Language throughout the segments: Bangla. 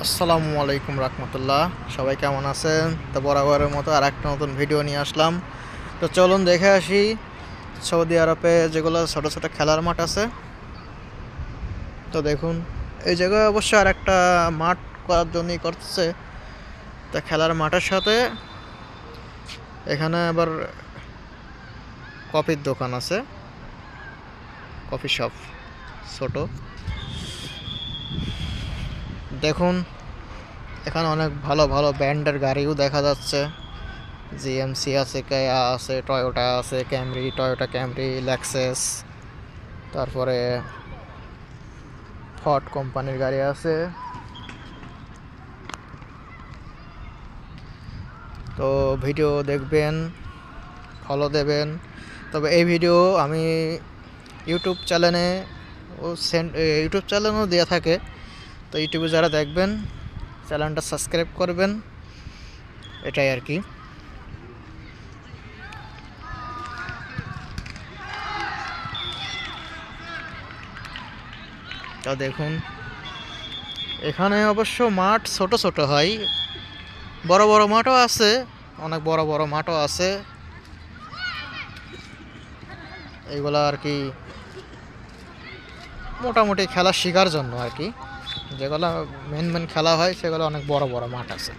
আসসালামু আলাইকুম রহমতুল্লাহ। সবাই কেমন আছেন? তো বরাবরের মতো আর একটা নতুন ভিডিও নিয়ে আসলাম। তো চলুন দেখে আসি সৌদি আরবে যেগুলো ছোটো ছোটো খেলার মাঠ আছে। তো দেখুন, এই জায়গায় অবশ্য আর একটা মাঠ করার জন্যই করতেছে। তা খেলার মাঠের সাথে এখানে আবার কফির দোকান আছে, কফি শপ ছোট। দেখুন, এখানে অনেক ভালো ভালো ব্র্যান্ডের গাড়িও দেখা যাচ্ছে। জিএমসি আছে, কেয়া আছে, টয়োটা আছে, ক্যামরি, টয়োটা ক্যামরি, লেক্সাস, তারপরে ফর্ড কোম্পানির গাড়ি আছে। তো ভিডিও দেখবেন, ফলো দেবেন। তবে এই ভিডিও আমি ইউটিউব চ্যানেলও দেওয়া থাকে। তো ইউটিউবে যারা দেখবেন চ্যানেলটা সাবস্ক্রাইব করবেন, এটাই আর কি। তা দেখুন, এখানে অবশ্য মাঠ ছোট ছোট হয়, বড় বড় মাঠও আছে, অনেক বড় বড় মাঠও আছে। এইগুলো আর কি মোটামুটি খেলা শেখার জন্য আর কি। যেগুলো মেন খেলা হয় সেগুলো অনেক বড় বড় মাঠ আছে।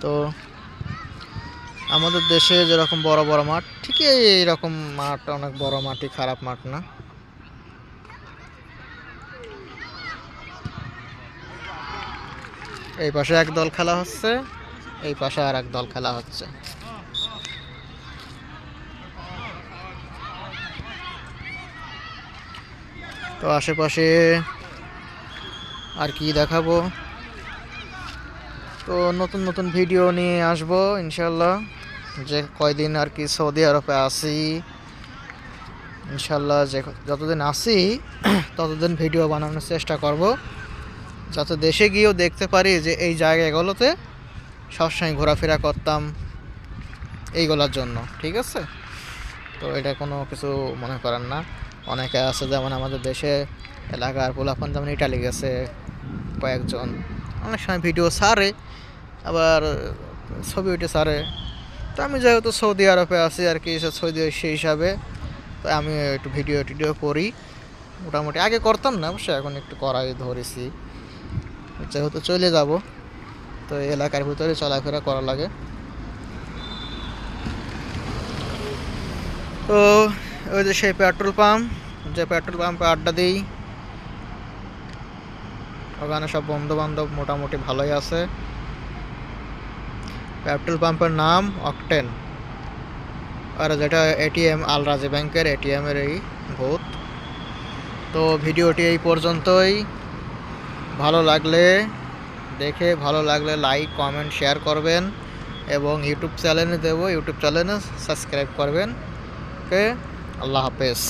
তো আমাদের দেশে যেরকম বড় বড় মাঠ, ঠিকই এইরকম মাঠ, অনেক বড় মাঠই, খারাপ মাঠ না। এই পাশে এক দল খেলা হচ্ছে, এই পাশে আর এক দল খেলা হচ্ছে। তো আশেপাশে আর কি দেখাবো, তো নতুন নতুন ভিডিও নিয়ে আসবো ইনশাল্লাহ। যে কয়দিন আর কি সৌদি আরবে আসি, ইনশাল্লাহ যে যতদিন আসি ততদিন ভিডিও বানানোর চেষ্টা করব, যাতে দেশে গিয়েও দেখতে পারি যে এই জায়গাগুলোতে সবসময় ঘোরাফেরা করতাম এইগুলোর জন্য। ঠিক আছে? তো এটা কোনো কিছু মনে করেন না। অনেকে আছে, যেমন আমাদের দেশে এলাকার পোলাপান, যেমন ইটালি গেছে কয়েকজন, অনেক সময় ভিডিও ছাড়ে, আবার ছবি উঠে ছাড়ে। তো আমি যেহেতু সৌদি আরবে আছি আর কি, সৌদি সেই হিসাবে তো আমি একটু ভিডিও টিডিও করি মোটামুটি। আগে করতাম না অবশ্যই, এখন একটু করাই ধরেছি, যেহেতু চলে যাব তো এলাকার ভিতরে চলাফেরা করা লাগে। তো ওই যে সেই পেট্রোল পাম্প, যে পেট্রোল পাম্পে আড্ডা দিই, ওখানে সব বন্ধু বান্ধব মোটামুটি ভালোই আছে। পেট্রোল পাম্পের নাম অকটেন, আর যেটা এটিএম আল রাজি ব্যাংকের এটিএমের এই ভূত। তো ভিডিওটি এই পর্যন্তই। ভালো লাগলে লাইক, কমেন্ট, শেয়ার করবেন, এবং ইউটিউব চ্যানেলে দেবো, ইউটিউব চ্যানেলে সাবস্ক্রাইব করবেন। ওকে, আল্লাহ হাফেজ।